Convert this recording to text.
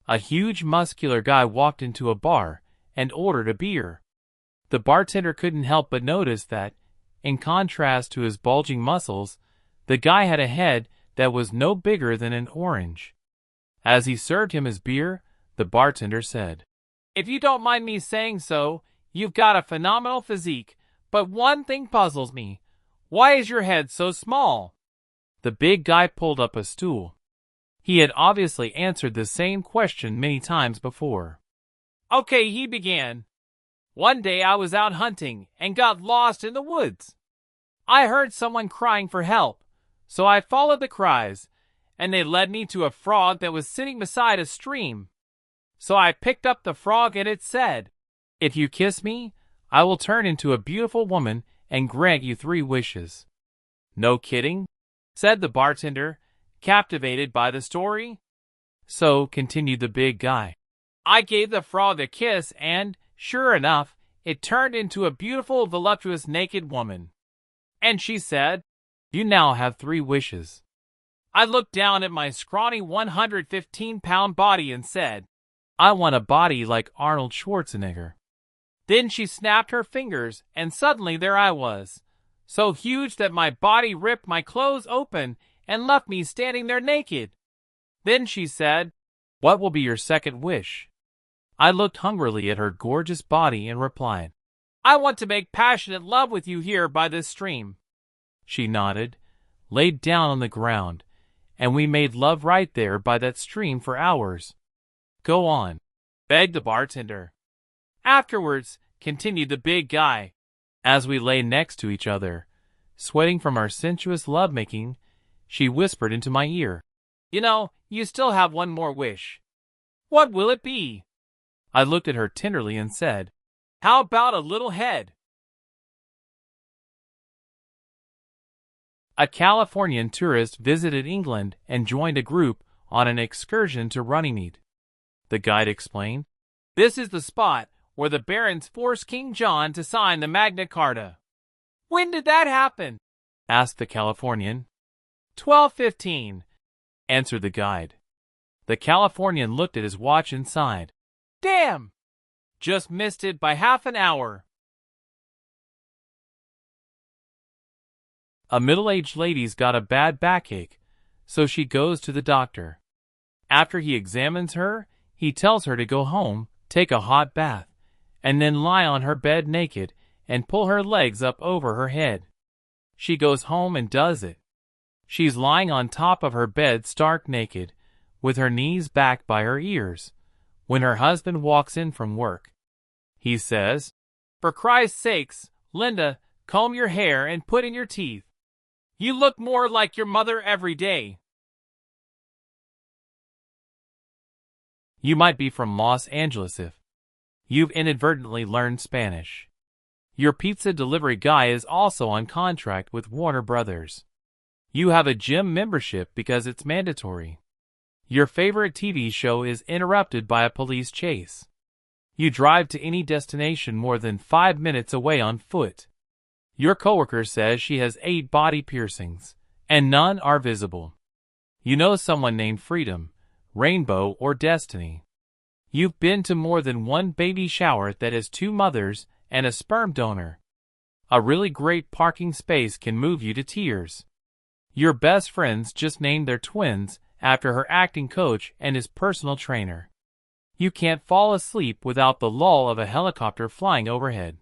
A huge muscular guy walked into a bar and ordered a beer. The bartender couldn't help but notice that, in contrast to his bulging muscles, the guy had a head that was no bigger than an orange. As he served him his beer, the bartender said, "If you don't mind me saying so, you've got a phenomenal physique, but one thing puzzles me. Why is your head so small?" The big guy pulled up a stool. He had obviously answered the same question many times before. "Okay," he began. "One day I was out hunting and got lost in the woods. I heard someone crying for help, so I followed the cries, and they led me to a frog that was sitting beside a stream. So I picked up the frog and it said, 'If you kiss me, I will turn into a beautiful woman and grant you 3 wishes.'" "No kidding?" said the bartender, captivated by the story. "So," continued the big guy, "I gave the frog a kiss and, sure enough, it turned into a beautiful, voluptuous, naked woman. And she said, 'You now have 3 wishes.' I looked down at my scrawny 115-pound body and said, 'I want a body like Arnold Schwarzenegger.' Then she snapped her fingers, and suddenly there I was, so huge that my body ripped my clothes open and left me standing there naked. Then she said, 'What will be your second wish?' I looked hungrily at her gorgeous body and replied, 'I want to make passionate love with you here by this stream.' She nodded, laid down on the ground, and we made love right there by that stream for hours." "Go on," begged the bartender. "Afterwards," continued the big guy, "as we lay next to each other, sweating from our sensuous lovemaking, she whispered into my ear, 'You know, you still have one more wish. What will it be?' I looked at her tenderly and said, 'How about a little head?'" A Californian tourist visited England and joined a group on an excursion to Runnymede. The guide explained, "This is the spot where the barons forced King John to sign the Magna Carta." "When did that happen?" asked the Californian. 1215, answered the guide. The Californian looked at his watch and sighed. "Damn! Just missed it by half an hour." A middle-aged lady's got a bad backache, so she goes to the doctor. After he examines her, he tells her to go home, take a hot bath, and then lie on her bed naked and pull her legs up over her head. She goes home and does it. She's lying on top of her bed stark naked, with her knees back by her ears, when her husband walks in from work. He says, "For Christ's sakes, Linda, comb your hair and put in your teeth. You look more like your mother every day." You might be from Los Angeles if you've inadvertently learned Spanish. Your pizza delivery guy is also on contract with Warner Brothers. You have a gym membership because it's mandatory. Your favorite TV show is interrupted by a police chase. You drive to any destination more than 5 minutes away on foot. Your coworker says she has 8 body piercings, and none are visible. You know someone named Freedom, Rainbow, or Destiny. You've been to more than one baby shower that has 2 mothers and a sperm donor. A really great parking space can move you to tears. Your best friends just named their twins after her acting coach and his personal trainer. You can't fall asleep without the lull of a helicopter flying overhead.